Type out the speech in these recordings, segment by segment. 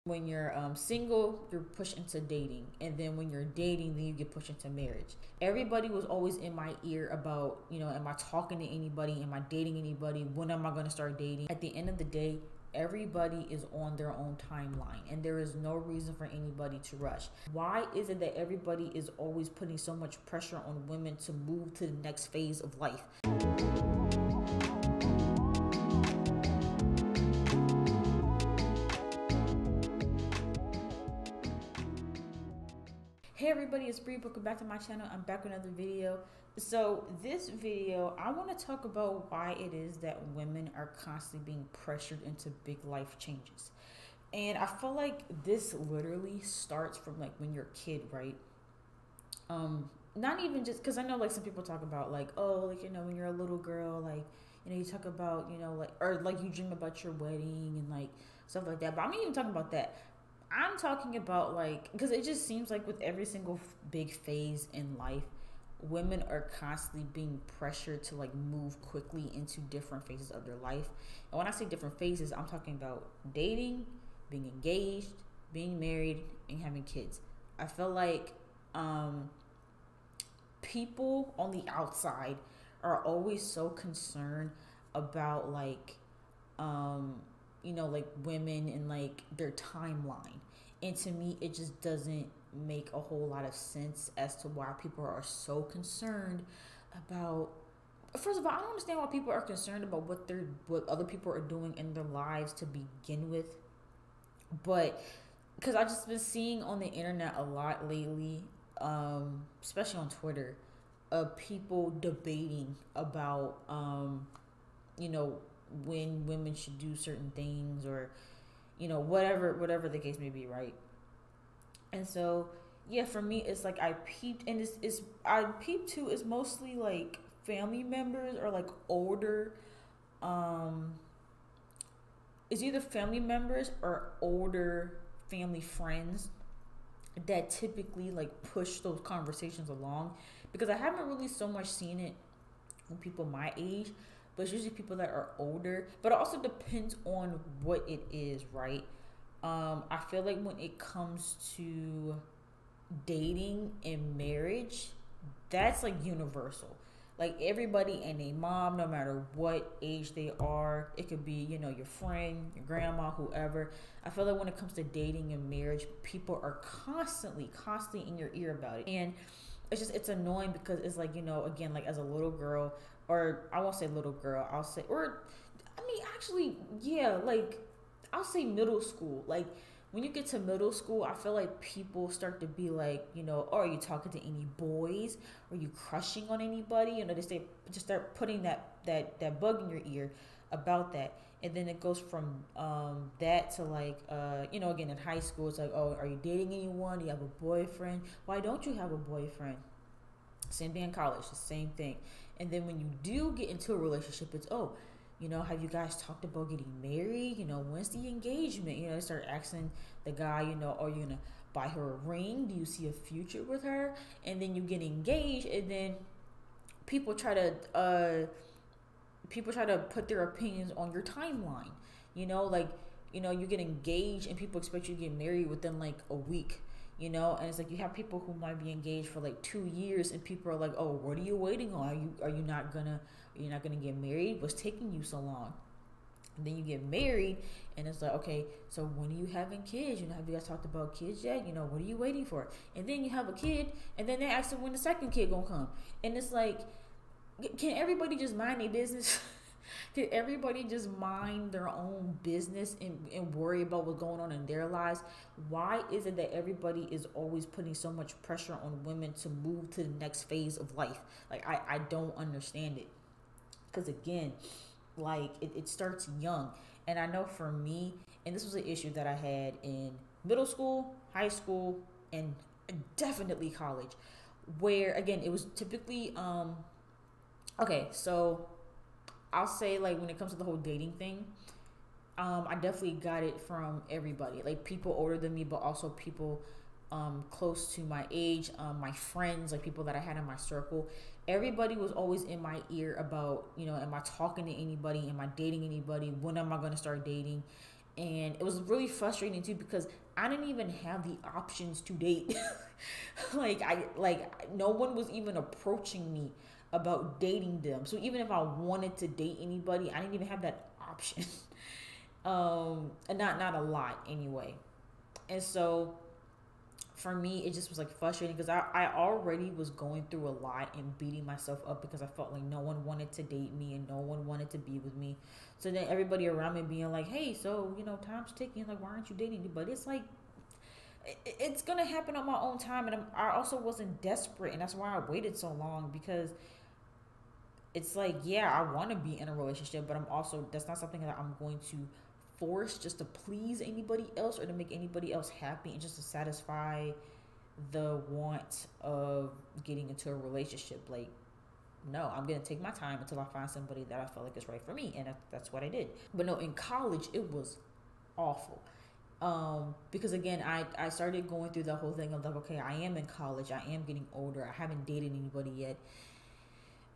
When you're single, you're pushed into dating, and then when you're dating, then you get pushed into marriage. Everybody was always in my ear about, am I talking to anybody, am I dating anybody, when am I going to start dating? At the end of the day, everybody is on their own timeline, and there is no reason for anybody to rush. Why is it that everybody is always putting so much pressure on women to move to the next phase of life? Hey everybody, it's Bree. Welcome back to my channel. I'm back with another video. So this video, I want to talk about why it is that women are constantly being pressured into big life changes. And I feel like this literally starts from like when you're a kid, right? Not even just because I know like some people talk about like, oh, like, when you're a little girl, like, you talk about, like, or like you dream about your wedding and like stuff like that. But I'm not even talking about that. I'm talking about like, because it just seems like with every single big phase in life, women are constantly being pressured to like move quickly into different phases of their life. And when I say different phases, I'm talking about dating, being engaged, being married, and having kids. I feel like people on the outside are always so concerned about like like women and like their timeline. And to me, it just doesn't make a whole lot of sense as to why people are so concerned about. First of all, I don't understand why people are concerned about what other people are doing in their lives to begin with. But because I just been seeing on the internet a lot lately, especially on Twitter, of people debating about you know when women should do certain things, or whatever the case may be, right? And so yeah, for me it's like I peeped, and it's I peeped too, it's mostly like family members or like older, um it's either family members or older family friends that typically like push those conversations along, because I haven't really so much seen it from people my age, but it's usually people that are older. But it also depends on what it is, right? I feel like when it comes to dating and marriage, that's like universal. Like everybody and a mom, no matter what age they are, it could be, your friend, your grandma, whoever. I feel like when it comes to dating and marriage, people are constantly in your ear about it. And it's annoying because it's like, again, like as a little girl, or I won't say little girl, I'll say, or I mean, actually, yeah, like I'll say middle school. Like when you get to middle school, I feel like people start to be like, oh, are you talking to any boys? Are you crushing on anybody? They just start putting that bug in your ear about that. And then it goes from that to like, again in high school, it's like, oh, are you dating anyone? Do you have a boyfriend? Why don't you have a boyfriend? Same thing in college, the same thing. And then when you do get into a relationship, it's, oh, have you guys talked about getting married? When's the engagement? They start asking the guy, are you gonna buy her a ring? Do you see a future with her? And then you get engaged, and then people try to put their opinions on your timeline. Like, you get engaged and people expect you to get married within like a week. And it's like you have people who might be engaged for like 2 years, and people are like, oh, what are you waiting on? Are you not gonna get married? What's taking you so long? And then you get married, and it's like, okay, so when are you having kids? Have you guys talked about kids yet? What are you waiting for? And then you have a kid, and then they ask them when the second kid gonna come. And it's like, can everybody just mind their business? Can everybody just mind their own business and worry about what's going on in their lives? Why is it that everybody is always putting so much pressure on women to move to the next phase of life? Like, I don't understand it. Because again, like it starts young. And I know for me, and this was an issue that I had in middle school, high school, and definitely college, where again, it was typically, okay, so I'll say like when it comes to the whole dating thing, I definitely got it from everybody, like people older than me, but also people close to my age, my friends, like people that I had in my circle. Everybody was always in my ear about, am I talking to anybody? Am I dating anybody? When am I going to start dating? And it was really frustrating too because I didn't even have the options to date. Like no one was even approaching me about dating them. So even if I wanted to date anybody, I didn't even have that option. And not a lot anyway. And so for me, it just was like frustrating because I already was going through a lot and beating myself up because I felt like no one wanted to date me and no one wanted to be with me. So then everybody around me being like, hey, so, time's ticking. Like, why aren't you dating anybody? It's like, it's going to happen on my own time. And I also wasn't desperate. And that's why I waited so long because it's like, yeah, I want to be in a relationship, but I'm also, that's not something that I'm going to force just to please anybody else or to make anybody else happy and just to satisfy the want of getting into a relationship. Like, no, I'm gonna take my time until I find somebody that I feel like is right for me, and that's what I did. But no, in college it was awful, because again, I started going through the whole thing of like, okay, I am in college, I am getting older, I haven't dated anybody yet.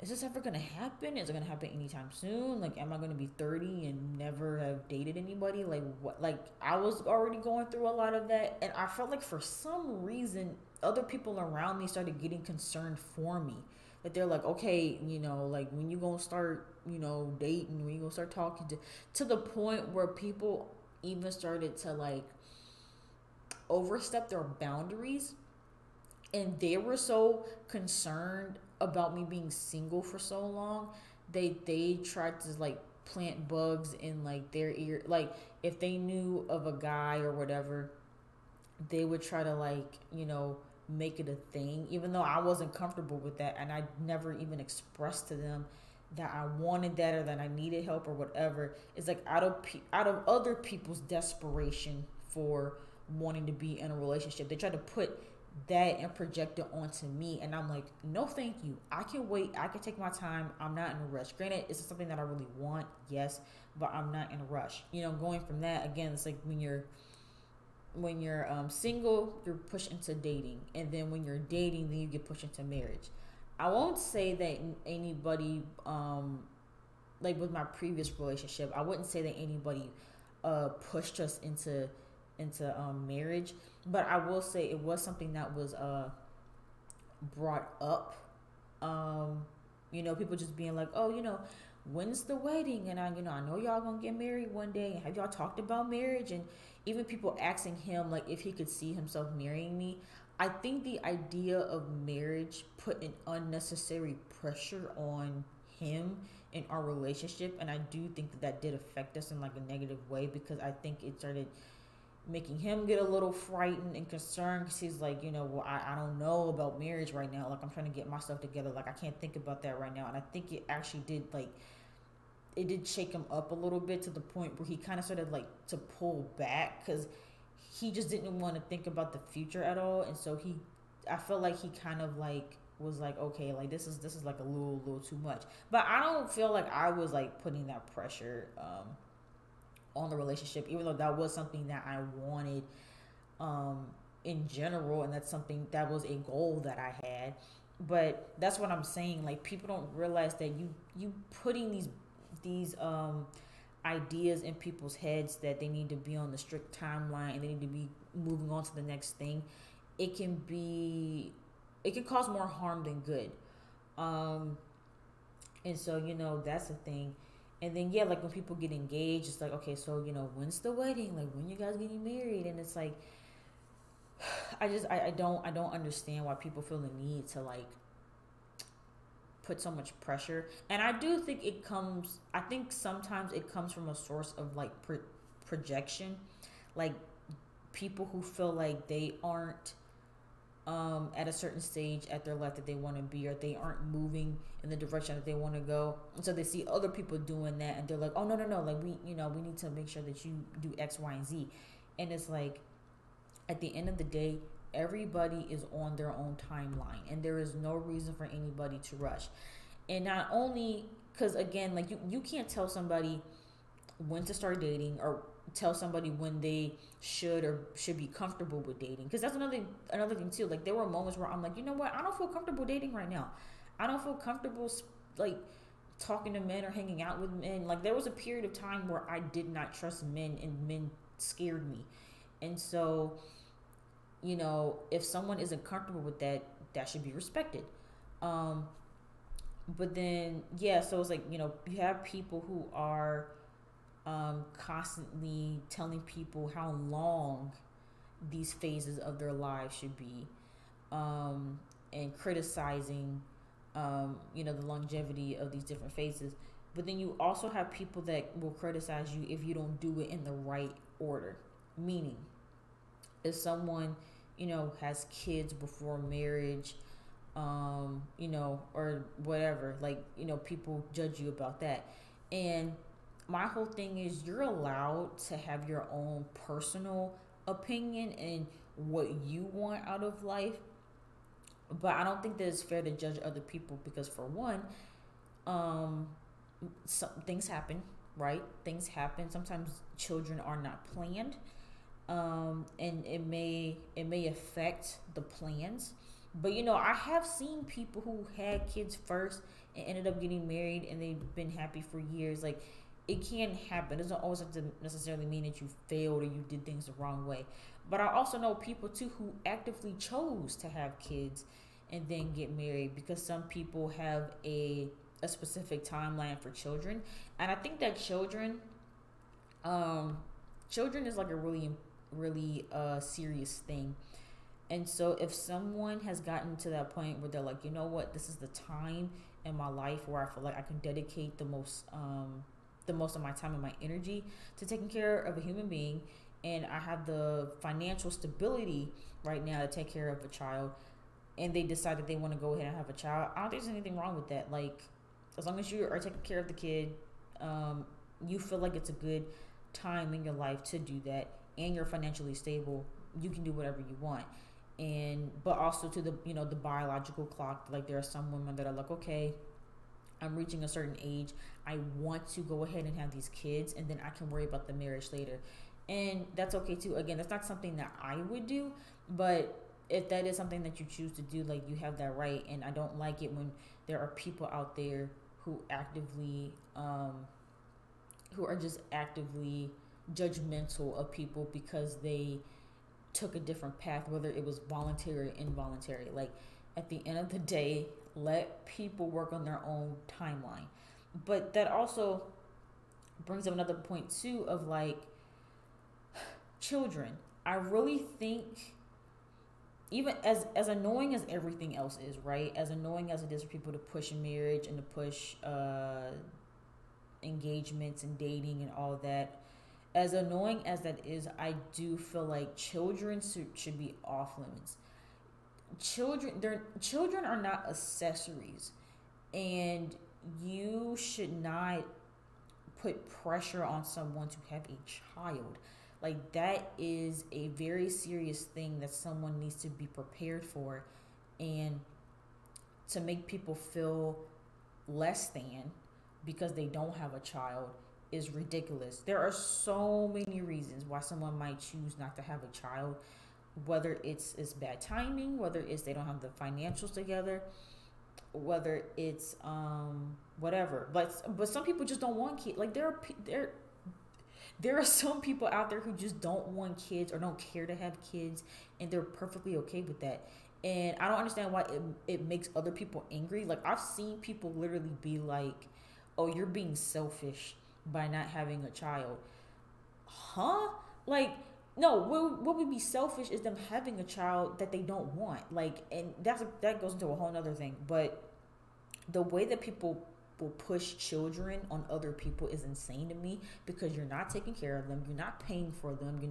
Is this ever gonna happen? Is it gonna happen anytime soon? Like, am I gonna be 30 and never have dated anybody? Like, what? Like, I was already going through a lot of that, and I felt like for some reason, other people around me started getting concerned for me. That they're like, okay, like when you gonna start, dating, when you gonna start talking to the point where people even started to like overstep their boundaries, and they were so concerned about me being single for so long, they tried to like plant bugs in like their ear. Like, if they knew of a guy or whatever, they would try to like, make it a thing, even though I wasn't comfortable with that, and I never even expressed to them that I wanted that or that I needed help or whatever. It's like out of other people's desperation for wanting to be in a relationship, they try to put that and project it onto me, and I'm like, no thank you, I can wait, I can take my time, I'm not in a rush. Granted, it's something that I really want, yes, but I'm not in a rush. Going from that, again, it's like when you're single, you're pushed into dating, and then when you're dating, then you get pushed into marriage. I won't say that anybody, like with my previous relationship, I wouldn't say that anybody pushed us into marriage, but I will say it was something that was brought up. People just being like, oh, when's the wedding? And I know y'all gonna get married one day. Have y'all talked about marriage? And even people asking him like if he could see himself marrying me. I think the idea of marriage put an unnecessary pressure on him in our relationship, and I do think that did affect us in like a negative way, because I think it started making him get a little frightened and concerned, because he's like, well, I don't know about marriage right now. Like, I'm trying to get myself together. Like, I can't think about that right now. And I think it actually did, like, it did shake him up a little bit to the point where he kind of started, like, to pull back, because he just didn't want to think about the future at all. And so I felt like he kind of, like, was like, okay, like, this is like a little too much. But I don't feel like I was, like, putting that pressure, on the relationship, even though that was something that I wanted in general, and that's something that was a goal that I had. But that's what I'm saying, like, people don't realize that you putting these ideas in people's heads that they need to be on the strict timeline and they need to be moving on to the next thing. It can cause more harm than good. And so, that's the thing. And then, yeah, like, when people get engaged, it's like, okay, so, when's the wedding? Like, when you guys getting married? And it's like, I don't understand why people feel the need to, like, put so much pressure. And I do think I think sometimes it comes from a source of, like, projection. Like, people who feel like they aren't at a certain stage at their life that they want to be, or they aren't moving in the direction that they want to go, and so they see other people doing that, and they're like, oh, no, like, we need to make sure that you do X, Y, and Z. And it's like, at the end of the day, everybody is on their own timeline, and there is no reason for anybody to rush. And not only because, again, like, you can't tell somebody when to start dating, or tell somebody when they should be comfortable with dating, because that's another thing too. Like, there were moments where I'm like, you know what, I don't feel comfortable dating right now. I don't feel comfortable, like, talking to men or hanging out with men. Like there was a period of time where I did not trust men and men scared me. And so, if someone isn't comfortable with that, that should be respected. Um, but then, yeah, so it's like, you have people who are constantly telling people how long these phases of their lives should be, and criticizing, the longevity of these different phases. But then you also have people that will criticize you if you don't do it in the right order. Meaning, if someone, has kids before marriage, or whatever, like, people judge you about that. And my whole thing is you're allowed to have your own personal opinion and what you want out of life, but I don't think that it's fair to judge other people because, for one, um, some things happen, right? Things happen. Sometimes children are not planned, and it may affect the plans. But I have seen people who had kids first and ended up getting married, and they've been happy for years. Like, it can happen. It doesn't always have to necessarily mean that you failed or you did things the wrong way. But I also know people too who actively chose to have kids and then get married, because some people have a specific timeline for children. And I think that children is like a really serious thing. And so if someone has gotten to that point where they're like, you know what, this is the time in my life where I feel like I can dedicate the most of my time and my energy to taking care of a human being, and I have the financial stability right now to take care of a child, and they decide that they want to go ahead and have a child, I don't think there's anything wrong with that. Like, as long as you are taking care of the kid, you feel like it's a good time in your life to do that, and you're financially stable, you can do whatever you want. And but also to the biological clock, like there are some women that are like, okay, I'm reaching a certain age, I want to go ahead and have these kids, and then I can worry about the marriage later. And that's okay too. Again, that's not something that I would do, but if that is something that you choose to do, like, you have that right. And I don't like it when there are people out there who are just actively judgmental of people because they took a different path, whether it was voluntary or involuntary. Like, at the end of the day, let people work on their own timeline. But that also brings up another point too of, like, children. I really think, even as annoying as everything else is, right? As annoying as it is for people to push marriage and to push engagements and dating and all that, as annoying as that is, I do feel like children should be off limits. Children are not accessories, and you should not put pressure on someone to have a child. Like, that is a very serious thing that someone needs to be prepared for. And to make people feel less than because they don't have a child is ridiculous. There are so many reasons why someone might choose not to have a child, whether it's bad timing, whether it's they don't have the financials together, whether it's whatever. But some people just don't want kids. Like, there are some people out there who just don't want kids or don't care to have kids, and they're perfectly okay with that. And I don't understand why it makes other people angry. Like, I've seen people literally be like, oh, you're being selfish by not having a child. Huh? Like, no, what would be selfish is them having a child that they don't want. Like, and that goes into a whole other thing. But the way that people will push children on other people is insane to me, because you're not taking care of them, you're not paying for them,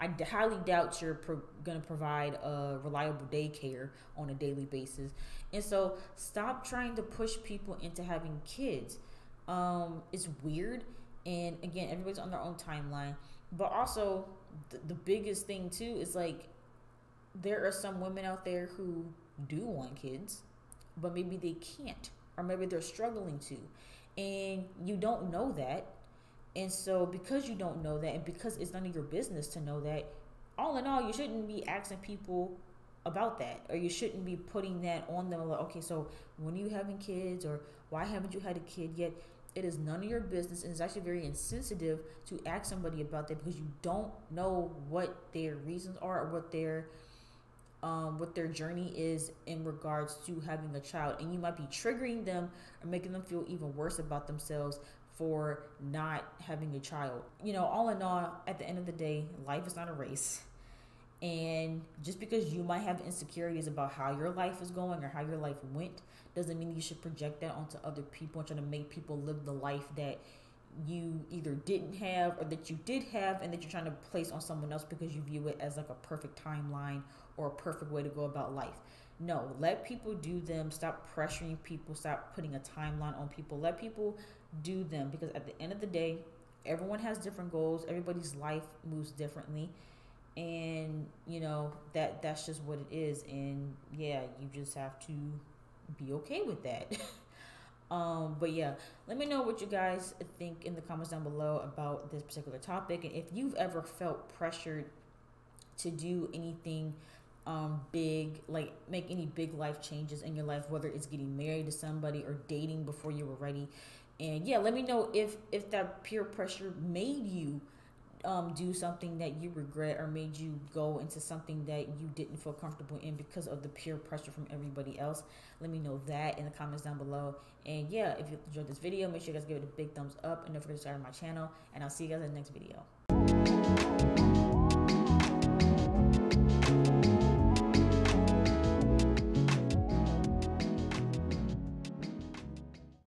I highly doubt you're going to provide a reliable daycare on a daily basis. And so stop trying to push people into having kids. It's weird, and again, everybody's on their own timeline. But also, the biggest thing too is, like, there are some women out there who do want kids, but maybe they can't, or maybe they're struggling to, and you don't know that. And so, because you don't know that, and because it's none of your business to know that, all in all, you shouldn't be asking people about that, or you shouldn't be putting that on them. Like, okay, so when are you having kids, or why haven't you had a kid yet? It is none of your business, and it's actually very insensitive to ask somebody about that, because you don't know what their reasons are, or what their journey is in regards to having a child, and you might be triggering them or making them feel even worse about themselves for not having a child. All in all, at the end of the day, life is not a race. And just because you might have insecurities about how your life is going or how your life went, doesn't mean you should project that onto other people and try to make people live the life that you either didn't have or that you did have, and that you're trying to place on someone else because you view it as like a perfect timeline or a perfect way to go about life. No, let people do them. Stop pressuring people. Stop putting a timeline on people. Let people do them, because at the end of the day, everyone has different goals. Everybody's life moves differently, and that's just what it is. And yeah, you just have to be okay with that. But yeah, let me know what you guys think in the comments down below about this particular topic, and if you've ever felt pressured to do anything big, like make any big life changes in your life, whether it's getting married to somebody or dating before you were ready. And yeah, let me know if that peer pressure made you do something that you regret, or made you go into something that you didn't feel comfortable in because of the peer pressure from everybody else. Let me know that in the comments down below. And yeah, if you enjoyed this video, make sure you guys give it a big thumbs up, and don't forget to subscribe to my channel, and I'll see you guys in the next video.